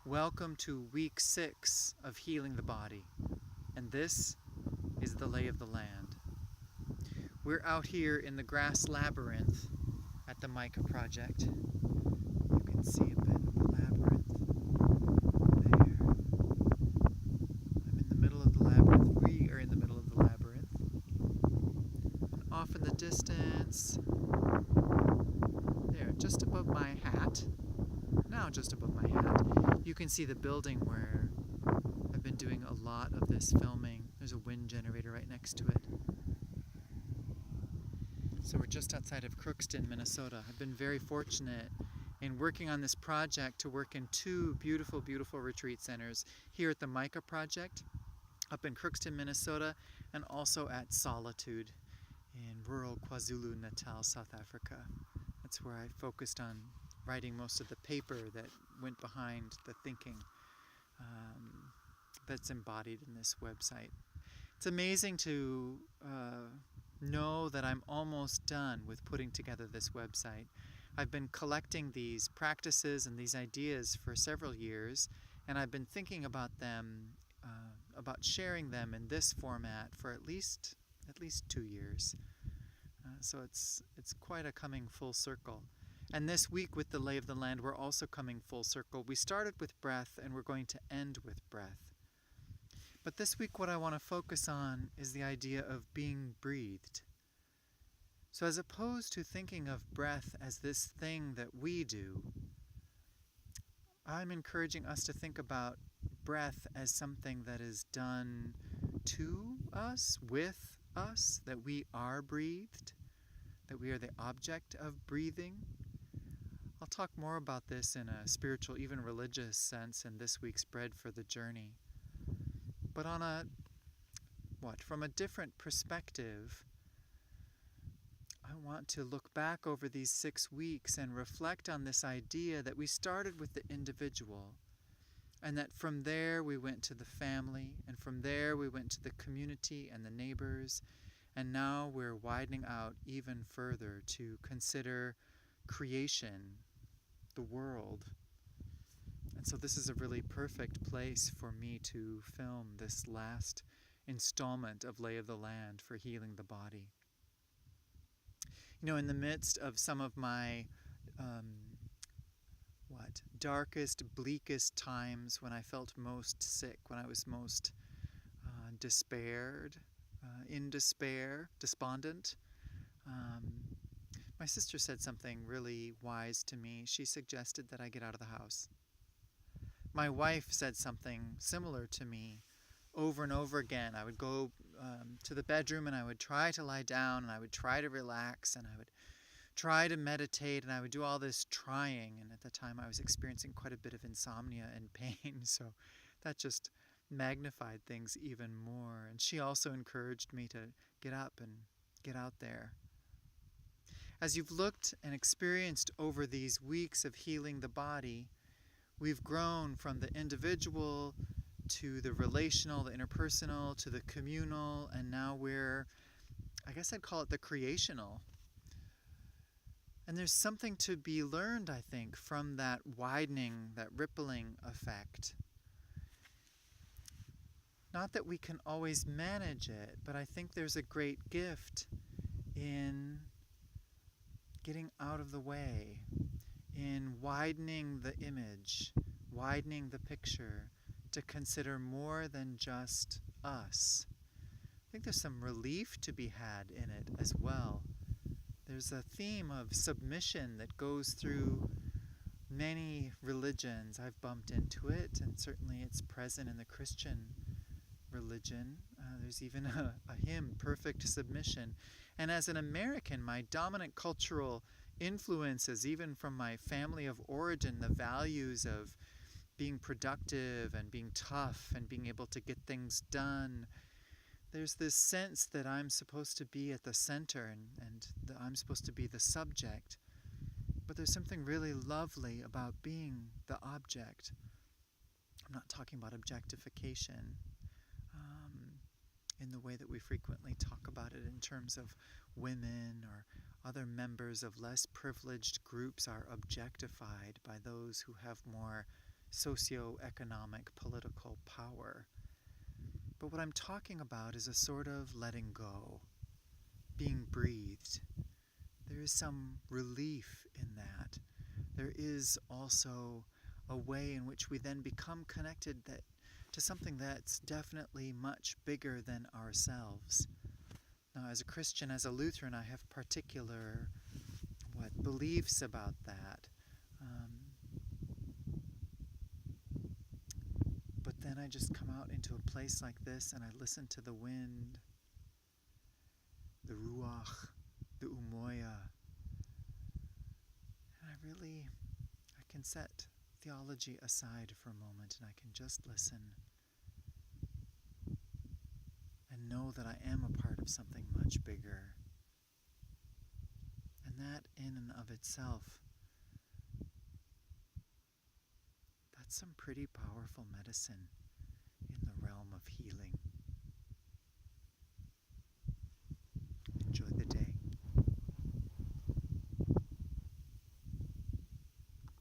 Welcome to week 6 of Healing the Body, and this is the lay of the land. We're out here in the grass labyrinth at the Micah Project. You can see a bit of the labyrinth there. I'm in the middle of the labyrinth. We are in the middle of the labyrinth. And off in the distance, there, just above my hat, now just above my hat, you can see the building where I've been doing a lot of this filming. There's a wind generator right next to it. So we're just outside of Crookston, Minnesota. I've been very fortunate in working on this project to work in 2 beautiful, beautiful retreat centers here at the Micah Project up in Crookston, Minnesota, and also at Solitude in rural KwaZulu-Natal, South Africa. That's where I focused on writing most of the paper that went behind the thinking that's embodied in this website. It's amazing to know that I'm almost done with putting together this website. I've been collecting these practices and these ideas for several years, and I've been thinking about them, about sharing them in this format for at least 2 years. So it's quite a coming full circle. And this week with the Lay of the Land, we're also coming full circle. We started with breath, and we're going to end with breath. But this week what I want to focus on is the idea of being breathed. So as opposed to thinking of breath as this thing that we do, I'm encouraging us to think about breath as something that is done to us, with us, that we are breathed, that we are the object of breathing. I'll talk more about this in a spiritual, even religious sense in this week's Bread for the Journey. But on from a different perspective, I want to look back over these 6 weeks and reflect on this idea that we started with the individual, and that from there we went to the family, and from there we went to the community and the neighbors, and now we're widening out even further to consider creation, the world. And so this is a really perfect place for me to film this last installment of Lay of the Land for Healing the Body. You know, in the midst of some of my darkest, bleakest times, when I felt most sick, when I was most despondent, my sister said something really wise to me. She suggested that I get out of the house. My wife said something similar to me over and over again. I would go to the bedroom and I would try to lie down and I would try to relax and I would try to meditate and I would do all this trying. And at the time I was experiencing quite a bit of insomnia and pain, so that just magnified things even more. And she also encouraged me to get up and get out there. As you've looked and experienced over these weeks of healing the body, we've grown from the individual to the relational, the interpersonal, to the communal, and now we're, I guess I'd call it the creational. And there's something to be learned, I think, from that widening, that rippling effect. Not that we can always manage it, but I think there's a great gift in getting out of the way, in widening the image, widening the picture, to consider more than just us. I think there's some relief to be had in it as well. There's a theme of submission that goes through many religions. I've bumped into it, and certainly it's present in the Christian religion. There's even a hymn, Perfect Submission. And as an American, my dominant cultural influences, even from my family of origin, the values of being productive and being tough and being able to get things done, there's this sense that I'm supposed to be at the center and that I'm supposed to be the subject. But there's something really lovely about being the object. I'm not talking about objectification in the way that we frequently talk about it in terms of women or other members of less privileged groups are objectified by those who have more socioeconomic, political power. But what I'm talking about is a sort of letting go, being breathed. There is some relief in that. There is also a way in which we then become connected to something that's definitely much bigger than ourselves. Now, as a Christian, as a Lutheran, I have particular beliefs about that. But then I just come out into a place like this and I listen to the wind, the ruach, the umoya, and I can set theology aside for a moment and I can just listen and know that I am a part of something much bigger. And that in and of itself, that's some pretty powerful medicine in the realm of healing. Enjoy the day.